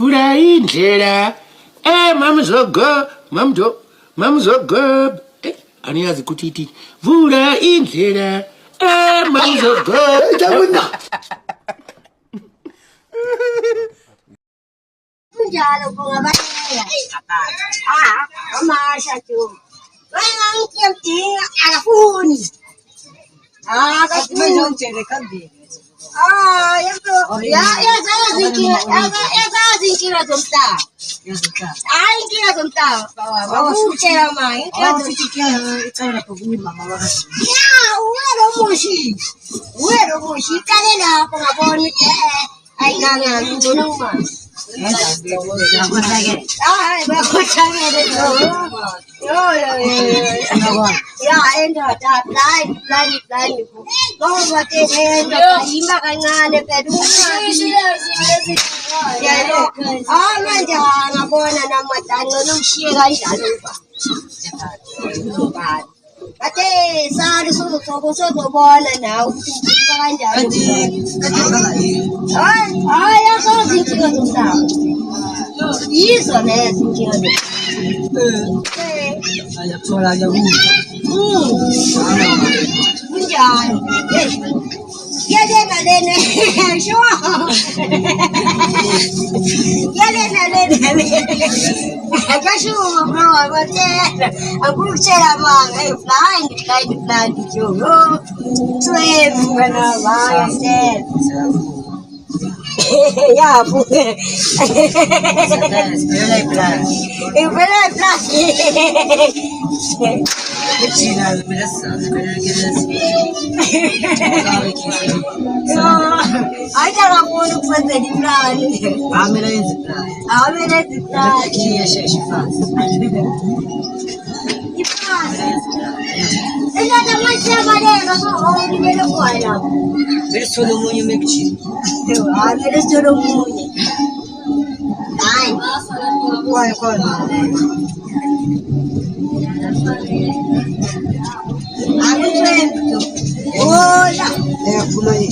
vula indlela mamzogob aniyazi ukuthi ithi vula indlela mamzogob jabuna njalo kungabaleka amasha tu wena ngiyamdinga akafuni akafuni ungitshele kambili yazazi inkinga zomhlaba hayi inkinga zomhlaba wakutshela manje uwelo mushi iqale lapho ngabona ukuthi ayinanga ngibona umazi hayi bakhothakele endoda blind ngoba endoda yima kancane phela manje ngabona namadani ngomshiye kanjalo Ate sali sozobona nawe ukuthi ngifika kanjani. Hayi akazi inkinga zomhlaba. Yizo lezo inkinga zomhlaba. ayathola yakuza Kunjani? Yalena lena sho. Yalena lena. Akasho bro abatela. Akutshela manga blind yo. Twelve bana baya ya puke. Ivela plus. China biraz Ay tarafını fazla plan. amela yenze plan Amele plan. ki yaşa şifas Ella da mancha amarela, no, ni me lo cuadra. bir solumunyu mekçi Amele solo muy. Ay, koy koy amele. Hola. kulay